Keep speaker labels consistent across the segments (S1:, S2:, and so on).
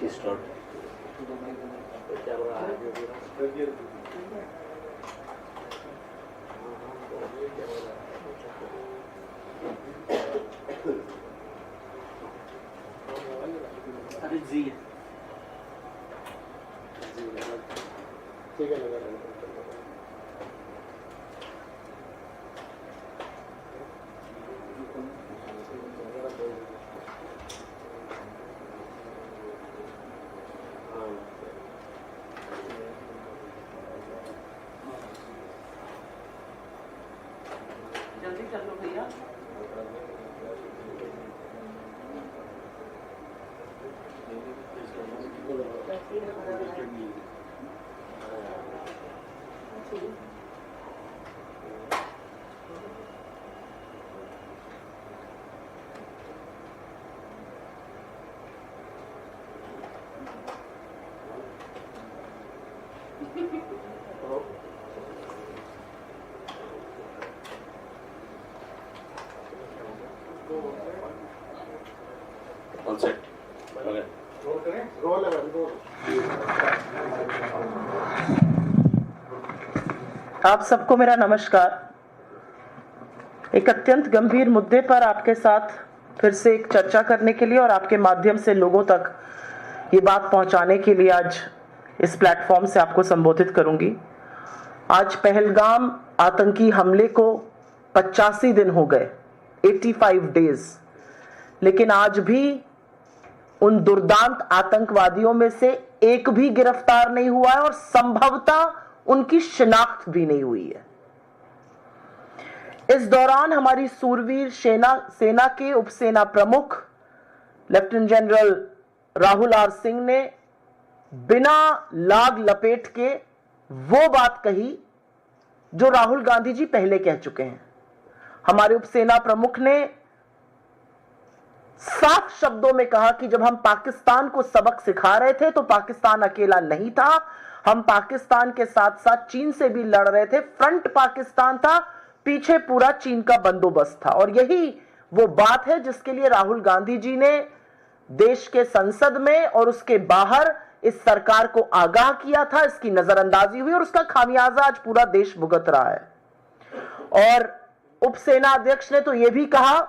S1: Start अरे जी ठीक है लगा जल्दी कर लो भैया। All set. Okay. Roll लगा।
S2: आप सबको मेरा नमस्कार। एक अत्यंत गंभीर मुद्दे पर आपके साथ फिर से एक चर्चा करने के लिए और आपके माध्यम से लोगों तक ये बात पहुंचाने के लिए आज इस प्लेटफॉर्म से आपको संबोधित करूंगी। आज पहलगाम आतंकी हमले को 85 दिन हो गए, 85 डेज, लेकिन आज भी उन दुर्दांत आतंकवादियों में से एक भी गिरफ्तार नहीं हुआ है और संभवतः उनकी शिनाख्त भी नहीं हुई है। इस दौरान हमारी सूरवीर सेना के उपसेना प्रमुख lieutenant general Rahul R Singh ने बिना लाग लपेट के वो बात कही जो राहुल गांधी जी पहले कह चुके हैं। हमारे उपसेना प्रमुख ने साफ शब्दों में कहा कि जब हम पाकिस्तान को सबक सिखा रहे थे तो पाकिस्तान अकेला नहीं था, हम पाकिस्तान के साथ साथ चीन से भी लड़ रहे थे। फ्रंट पाकिस्तान था, पीछे पूरा चीन का बंदोबस्त था। और यही वो बात है जिसके लिए राहुल गांधी जी ने देश के संसद में और उसके बाहर इस सरकार को आगाह किया था। इसकी नजरअंदाजी हुई और उसका खामियाजा आज पूरा देश भुगत रहा है। और उपसेना अध्यक्ष ने तो यह भी कहा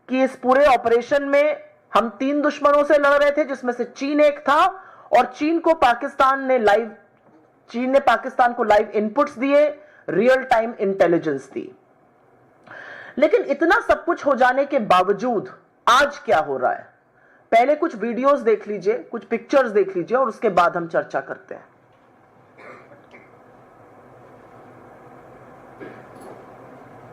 S2: कि इस पूरे ऑपरेशन में हम 3 दुश्मनों से लड़ रहे थे, जिसमें से चीन एक था, और चीन ने पाकिस्तान को लाइव इनपुट्स दिए, रियल टाइम इंटेलिजेंस दी। लेकिन इतना सब कुछ हो जाने के बावजूद आज क्या हो रहा है, पहले कुछ वीडियोस देख लीजिए, कुछ पिक्चर्स देख लीजिए और उसके बाद हम चर्चा करते हैं।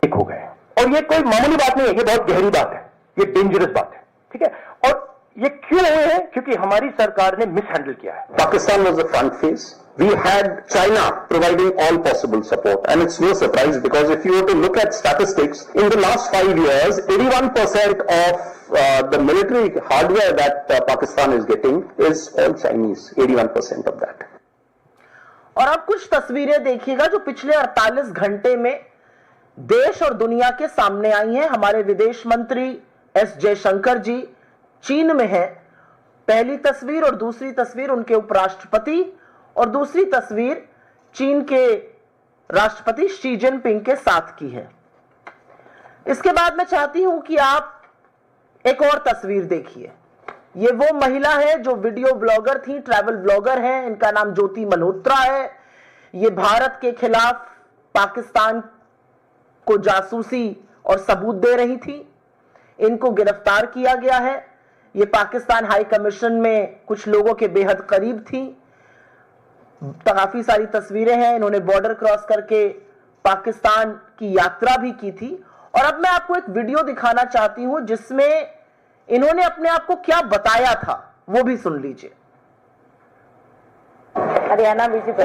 S3: एक हो गए और ये कोई मामूली बात नहीं है, ये बहुत गहरी बात है, ये डेंजरस बात है, ठीक है। और ये क्यों हुए हैं? क्योंकि हमारी सरकार ने मिसहैंडल किया है।
S4: Pakistan was the front face. We had China providing all possible support, and it's no surprise because if you were to look at statistics, in the last 5 years, 81% of the military hardware that Pakistan is getting is all Chinese. 81% of that.
S2: और अब कुछ तस्वीरें देखिएगा जो पिछले 48 घंटे में देश और दुनिया के सामने आई हैं। हमारे विदेश मंत्री एस जयशंकर जी चीन में हैं। पहली तस्वीर और दूसरी तस्वीर उनके उपराष्ट्रपति और दूसरी तस्वीर चीन के राष्ट्रपति शी जिनपिंग के साथ की है। इसके बाद मैं चाहती हूं कि आप एक और तस्वीर देखिए। ये वो महिला है जो वीडियो ब्लॉगर थी, ट्रैवल ब्लॉगर हैं, इनका नाम ज्योति मल्होत्रा है। ये भारत के खिलाफ पाकिस्तान को जासूसी और सबूत दे रही थी। इनको गिरफ्तार किया गया है। ये पाकिस्तान हाई कमीशन में कुछ लोगों के बेहद करीब थी। काफी सारी तस्वीरें हैं। इन्होंने बॉर्डर क्रॉस करके पाकिस्तान की यात्रा भी की थी। और अब मैं आपको एक वीडियो दिखाना चाहती हूं जिसमें इन्होंने अपने आप को क्या बताया था, वो भी सुन लीजिए।
S5: हरियाणा बीजेपी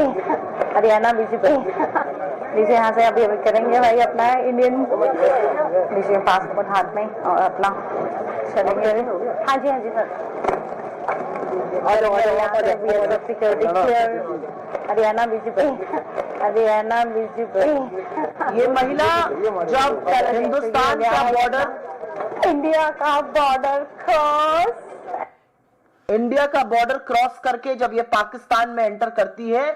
S5: लीजिए, यहाँ से अभी करेंगे भाई अपना इंडियन, लीजिए पासपोर्ट हाथ में और अपना चलेंगे। हाँ जी सर। और सिक्योरिटी क्लियर। हरियाणा बीजेपी।
S2: ये महिला जब हिंदुस्तान का बॉर्डर,
S5: इंडिया का बॉर्डर क्रॉस,
S2: इंडिया का बॉर्डर क्रॉस करके जब ये पाकिस्तान में एंटर करती है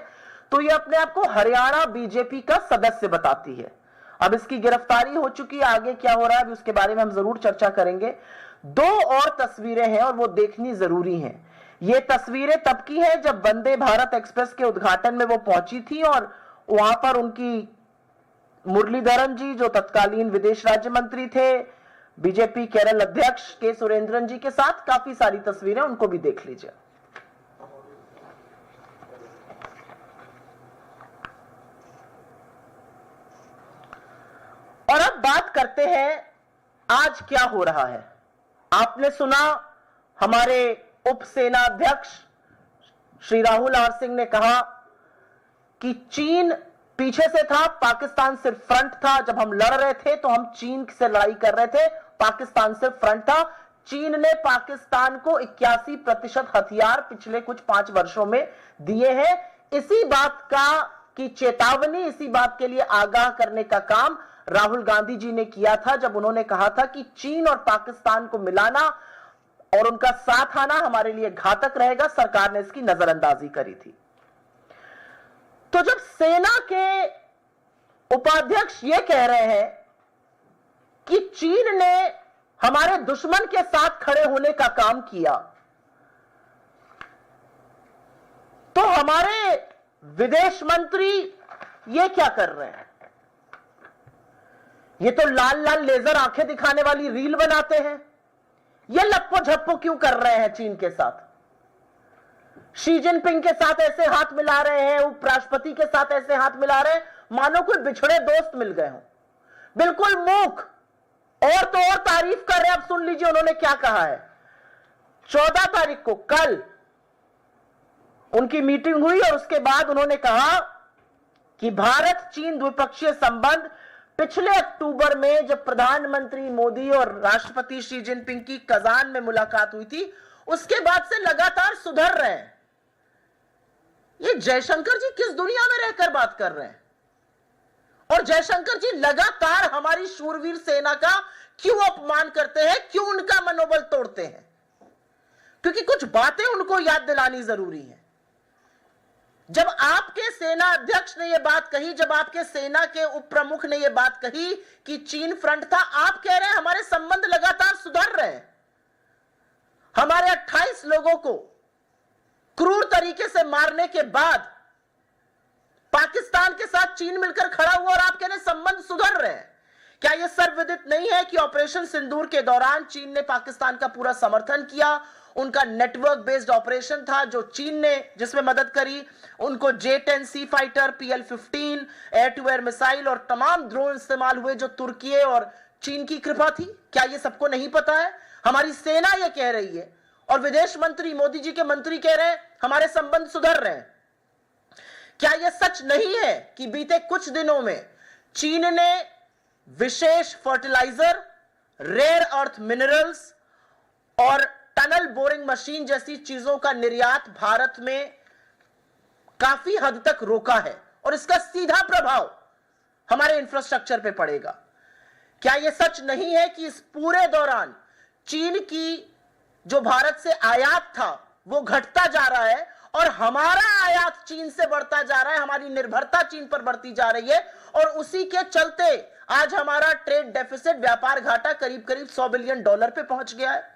S2: तो ये अपने आप को हरियाणा बीजेपी का सदस्य बताती है। अब इसकी गिरफ्तारी हो चुकी है, आगे क्या हो रहा है अभी उसके बारे में हम जरूर चर्चा करेंगे। 2 और तस्वीरें हैं और वो देखनी जरूरी हैं। ये तस्वीरें तब की हैं जब वंदे भारत एक्सप्रेस के उद्घाटन में वो पहुंची थी और वहां पर उनकी मुरलीधरन जी जो तत्कालीन विदेश राज्य मंत्री थे, बीजेपी केरल अध्यक्ष के सुरेंद्रन जी के साथ काफी सारी तस्वीरें, उनको भी देख लीजिए। और अब बात करते हैं आज क्या हो रहा है। आपने सुना हमारे उप सेना अध्यक्ष श्री राहुल आर सिंह ने कहा कि चीन पीछे से था, पाकिस्तान सिर्फ फ्रंट था। जब हम लड़ रहे थे तो हम चीन से लड़ाई कर रहे थे, पाकिस्तान सिर्फ फ्रंट था। चीन ने पाकिस्तान को 81% हथियार पिछले कुछ 5 वर्षों में दिए हैं। इसी बात का की चेतावनी, इसी बात के लिए आगाह करने का काम राहुल गांधी जी ने किया था जब उन्होंने कहा था कि चीन और पाकिस्तान को मिलाना और उनका साथ आना हमारे लिए घातक रहेगा। सरकार ने इसकी नजरअंदाजी करी थी। तो जब सेना के उपाध्यक्ष यह कह रहे हैं कि चीन ने हमारे दुश्मन के साथ खड़े होने का काम किया, तो हमारे विदेश मंत्री ये क्या कर रहे हैं? ये तो लाल लाल लेजर आंखें दिखाने वाली रील बनाते हैं। ये लप्पो झप्पो क्यों कर रहे हैं चीन के साथ? शी जिनपिंग के साथ ऐसे हाथ मिला रहे हैं, उपराष्ट्रपति के साथ ऐसे हाथ मिला रहे हैं मानो कोई बिछड़े दोस्त मिल गए हों। बिल्कुल मूक। और तो और तारीफ कर रहे हैं। अब सुन लीजिए उन्होंने क्या कहा है। 14 तारीख को कल उनकी मीटिंग हुई और उसके बाद उन्होंने कहा कि भारत चीन द्विपक्षीय संबंध पिछले अक्टूबर में जब प्रधानमंत्री मोदी और राष्ट्रपति शी जिनपिंग की कजान में मुलाकात हुई थी, उसके बाद से लगातार सुधर रहे हैं। ये जयशंकर जी किस दुनिया में रहकर बात कर रहे हैं? और जयशंकर जी लगातार हमारी शूरवीर सेना का क्यों अपमान करते हैं, क्यों उनका मनोबल तोड़ते हैं? क्योंकि कुछ बातें उनको याद दिलानी जरूरी है। जब आपके सेना अध्यक्ष ने यह बात कही, जब आपके सेना के उप प्रमुख ने यह बात कही कि चीन फ्रंट था, आप कह रहे हैं हमारे संबंध लगातार सुधर रहे हैं। हमारे 28 लोगों को क्रूर तरीके से मारने के बाद पाकिस्तान के साथ चीन मिलकर खड़ा हुआ और आप कह रहे हैं संबंध सुधर रहे हैं। क्या यह सर्वविदित नहीं है कि ऑपरेशन सिंदूर के दौरान चीन ने पाकिस्तान का पूरा समर्थन किया? उनका नेटवर्क बेस्ड ऑपरेशन था जो चीन ने जिसमें मदद करी। उनको J-10C fighter, PL-15 air to air missile और तमाम ड्रोन इस्तेमाल हुए जो तुर्की और चीन की कृपा थी। क्या यह सबको नहीं पता है? हमारी सेना यह कह रही है और विदेश मंत्री मोदी जी के मंत्री कह रहे हैं हमारे संबंध सुधर रहे हैं। क्या यह सच नहीं है कि बीते कुछ दिनों में चीन ने विशेष फर्टिलाइजर, रेयर अर्थ मिनरल्स और टनल बोरिंग मशीन जैसी चीजों का निर्यात भारत में काफी हद तक रोका है और इसका सीधा प्रभाव हमारे इंफ्रास्ट्रक्चर पे पड़ेगा? क्या यह सच नहीं है कि इस पूरे दौरान चीन की जो भारत से आयात था वो घटता जा रहा है और हमारा आयात चीन से बढ़ता जा रहा है, हमारी निर्भरता चीन पर बढ़ती जा रही है और उसी के चलते आज हमारा ट्रेड डेफिसिट, व्यापार घाटा करीब करीब $100 बिलियन पे पहुंच गया है?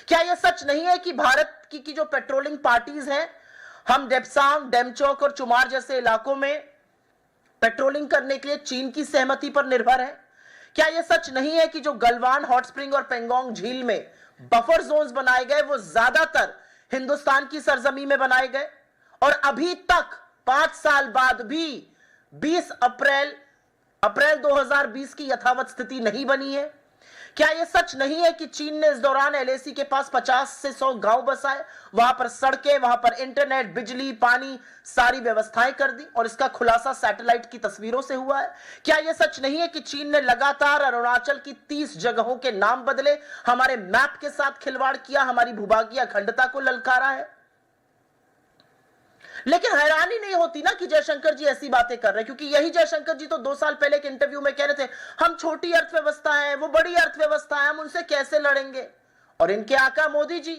S2: क्या यह सच नहीं है कि भारत की जो पेट्रोलिंग पार्टीज हैं, हम डेप्सांग, डेमचौक और चुमार जैसे इलाकों में पेट्रोलिंग करने के लिए चीन की सहमति पर निर्भर है? क्या यह सच नहीं है कि जो गलवान, हॉट स्प्रिंग और पेंगोंग झील में बफर जोन्स बनाए गए वो ज्यादातर हिंदुस्तान की सरजमी में बनाए गए और अभी तक 5 साल बाद भी 20 अप्रैल 2020 की यथावत स्थिति नहीं बनी है? क्या यह सच नहीं है कि चीन ने इस दौरान LAC के पास 50 से 100 गांव बसाए, वहां पर सड़कें, वहां पर इंटरनेट, बिजली, पानी, सारी व्यवस्थाएं कर दी और इसका खुलासा सैटेलाइट की तस्वीरों से हुआ है? क्या यह सच नहीं है कि चीन ने लगातार अरुणाचल की 30 जगहों के नाम बदले, हमारे मैप के साथ खिलवाड़ किया, हमारी भूभागीय अखंडता को ललकारा है? लेकिन हैरानी नहीं होती ना कि जयशंकर जी ऐसी बातें कर रहे हैं, क्योंकि यही जयशंकर जी तो 2 साल पहले एक इंटरव्यू में कह रहे थे हम छोटी अर्थव्यवस्था है, वो बड़ी अर्थव्यवस्था है, हम उनसे कैसे लड़ेंगे? और इनके आका मोदी जी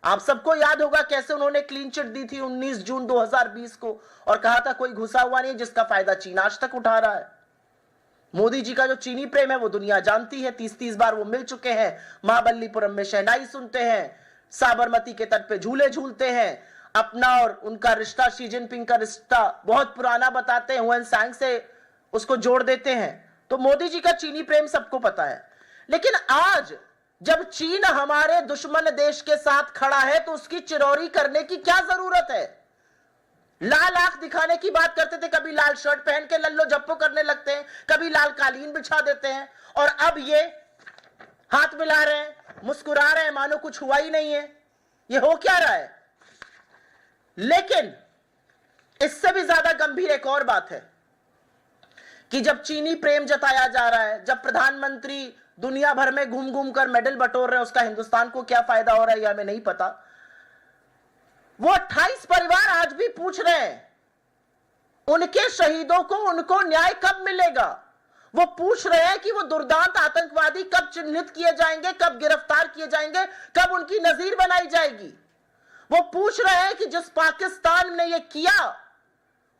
S2: आप सबको याद होगा कैसे उन्होंने क्लीन चिट दी थी 19 जून 2020 को और कहा था कोई घुसा हुआ नहीं जिसका फायदा चीन आज तक उठा रहा है। मोदी जी का जो चीनी प्रेम है वो दुनिया जानती है। 30-30 बार वो मिल चुके हैं, महाबलीपुरम में शहनाई सुनते हैं, साबरमती के तट पे झूले झूलते हैं, अपना और उनका रिश्ता शी जिनपिंग का रिश्ता बहुत पुराना बताते हैं, हुएन सांग से उसको जोड़ देते हैं। तो मोदी जी का चीनी प्रेम सबको पता है। लेकिन आज जब चीन हमारे दुश्मन देश के साथ खड़ा है तो उसकी चिरौरी करने की क्या जरूरत है? लाल आंख दिखाने की बात करते थे, कभी लाल शर्ट पहन के लल्लो झप्पो करने लगते हैं, कभी लाल कालीन बिछा देते हैं, और अब ये हाथ मिला रहे हैं, मुस्कुरा रहे हैं मानो कुछ हुआ ही नहीं है। ये हो क्या रहा है? लेकिन इससे भी ज्यादा गंभीर एक और बात है कि जब चीनी प्रेम जताया जा रहा है, जब प्रधानमंत्री दुनिया भर में घूम घूम कर मेडल बटोर रहे हैं, उसका हिंदुस्तान को क्या फायदा हो रहा है यह हमें नहीं पता। वो 28 परिवार आज भी पूछ रहे हैं उनके शहीदों को उनको न्याय कब मिलेगा। वो पूछ रहे हैं कि वो दुर्दांत आतंकवादी कब चिन्हित किए जाएंगे, कब गिरफ्तार किए जाएंगे, कब उनकी नजीर बनाई जाएगी। वो पूछ रहे हैं कि जिस पाकिस्तान ने ये किया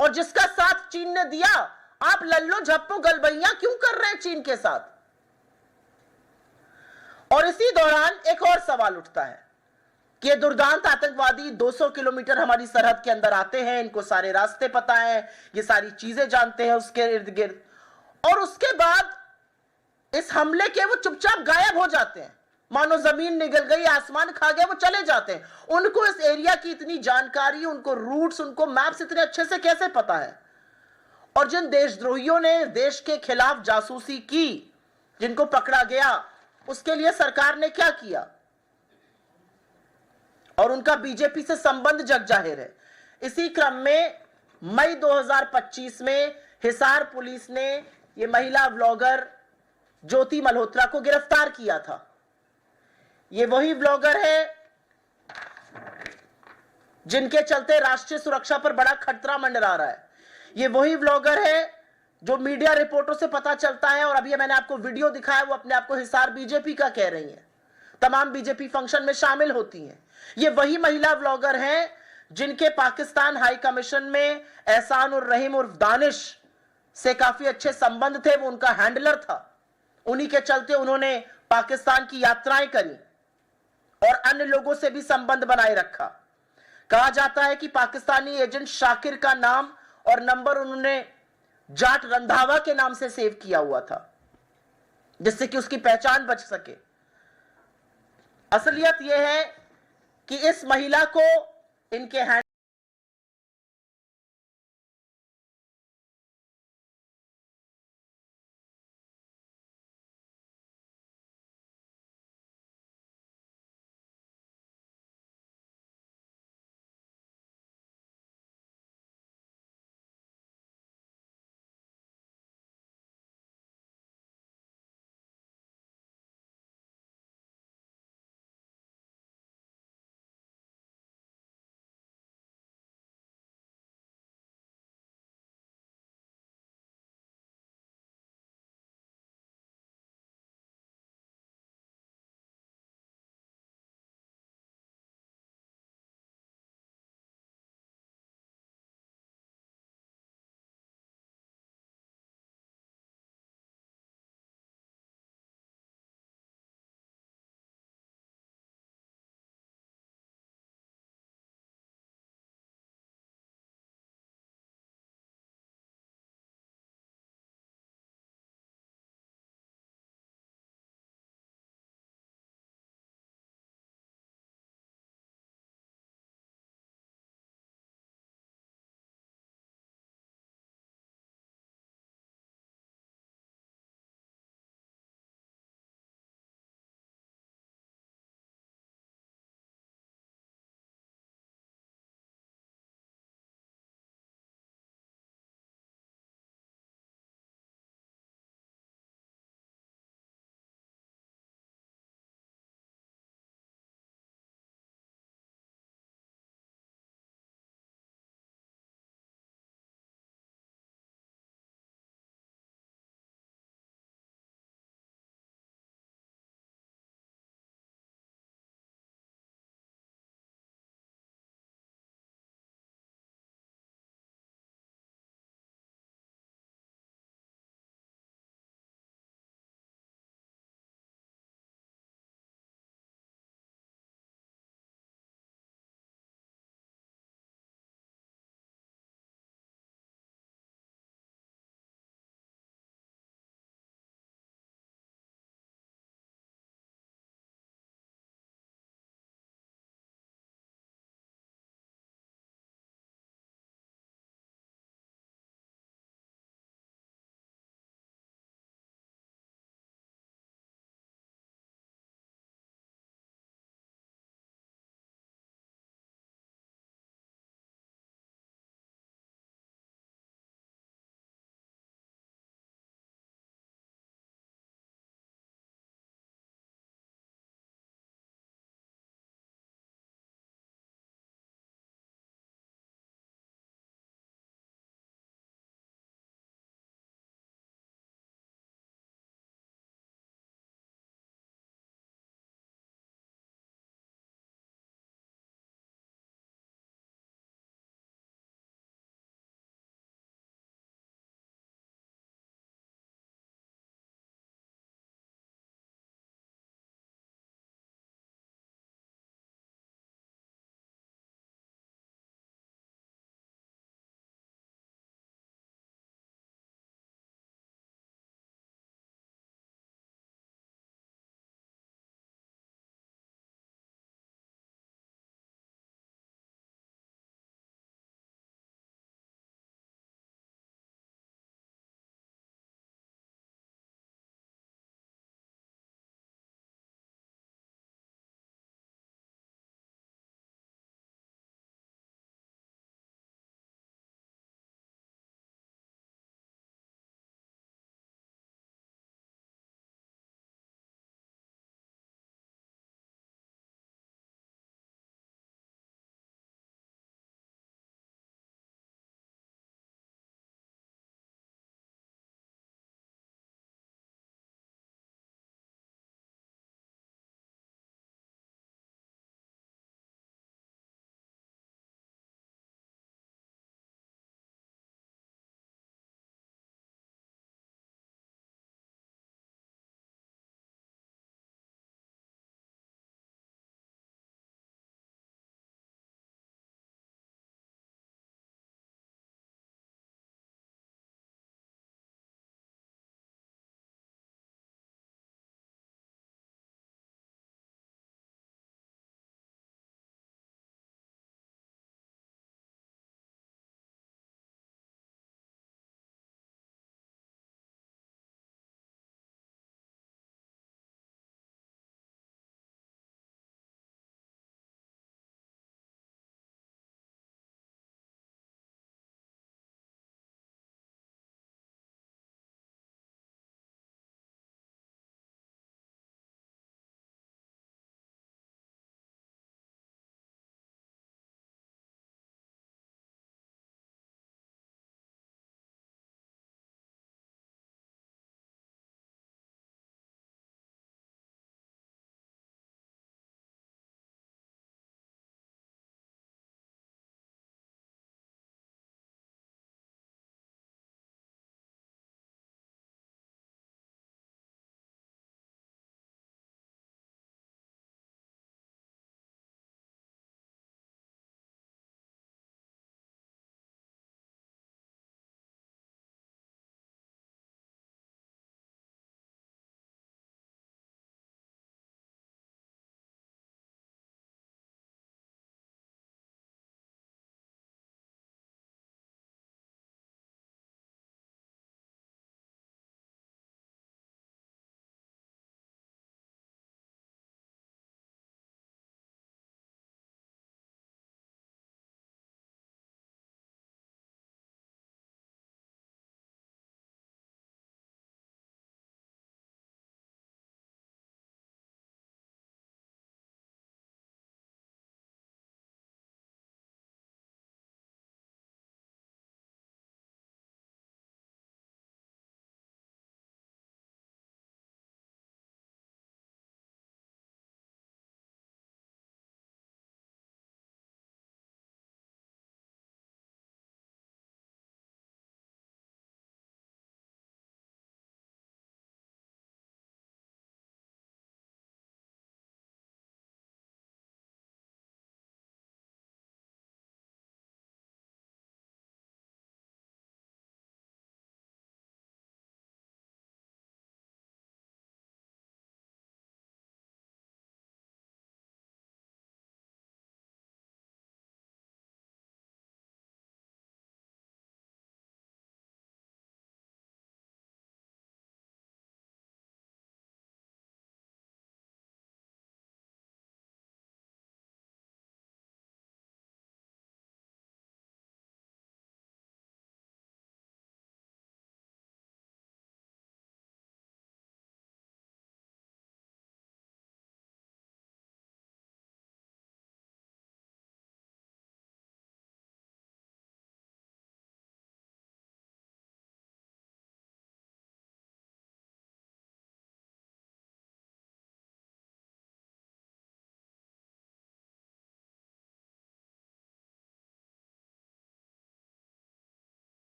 S2: और जिसका साथ चीन ने दिया, आप लल्लो झप्पो गलबैया क्यों कर रहे हैं चीन के साथ। और इसी दौरान एक और सवाल उठता है कि ये दुर्दांत आतंकवादी 200 किलोमीटर हमारी सरहद के अंदर आते हैं, इनको सारे रास्ते पता है, ये सारी चीजें जानते हैं उसके इर्द गिर्द, और उसके बाद इस हमले के वो चुपचाप गायब हो जाते हैं, मानो जमीन निगल गई, आसमान खा गया, वो चले जाते हैं। उनको इस एरिया की इतनी जानकारी, उनको रूट्स, उनको मैप्स इतने अच्छे से कैसे पता है? और जिन देशद्रोहियों ने देश के खिलाफ जासूसी की, जिनको पकड़ा गया, उसके लिए सरकार ने क्या किया? और उनका बीजेपी से संबंध जग जाहिर है। इसी क्रम में मई 2025 में हिसार पुलिस ने ये महिला ब्लॉगर ज्योति मल्होत्रा को गिरफ्तार किया था। ये वही ब्लॉगर है जिनके चलते राष्ट्रीय सुरक्षा पर बड़ा खतरा मंडरा रहा है। ये वही ब्लॉगर है जो मीडिया रिपोर्टों से पता चलता है, और अभी मैंने आपको वीडियो दिखाया, वो अपने आप को हिसार बीजेपी का कह रही है, तमाम बीजेपी फंक्शन में शामिल होती हैं। ये वही महिला ब्लॉगर हैं जिनके पाकिस्तान हाई कमीशन में एहसान उर रहीम उर्फ दानिश से काफी अच्छे संबंध थे, वो उनका हैंडलर था। उन्हीं के चलते उन्होंने पाकिस्तान की यात्राएं करी और अन्य लोगों से भी संबंध बनाए रखा। कहा जाता है कि पाकिस्तानी एजेंट शाकिर का नाम और नंबर उन्होंने जाट रंधावा के नाम से सेव किया हुआ था, जिससे कि उसकी पहचान बच सके। असलियत यह है कि इस महिला को इनके